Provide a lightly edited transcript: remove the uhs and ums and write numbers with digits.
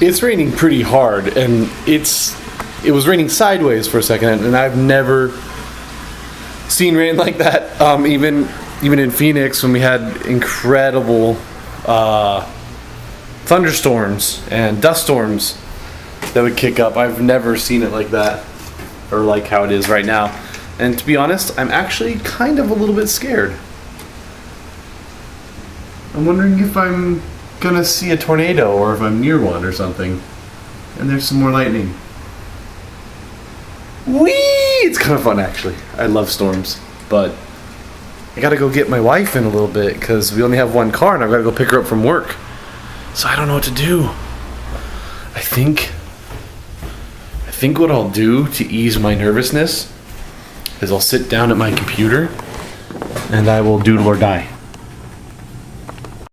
It's raining pretty hard, and it was raining sideways for a second, and I've never seen rain like that. Even in Phoenix, when we had incredible thunderstorms and dust storms that would kick up, I've never seen it like that, or like how it is right now. And to be honest, I'm actually kind of a little bit scared. I'm wondering if I'm gonna see a tornado or if I'm near one or something. And there's some more lightning. Whee! It's kind of fun, actually. I love storms, but I gotta go get my wife in a little bit because we only have one car and I've gotta go pick her up from work. So I don't know what to do. I think what I'll do to ease my nervousness is I'll sit down at my computer and I will doodle or die.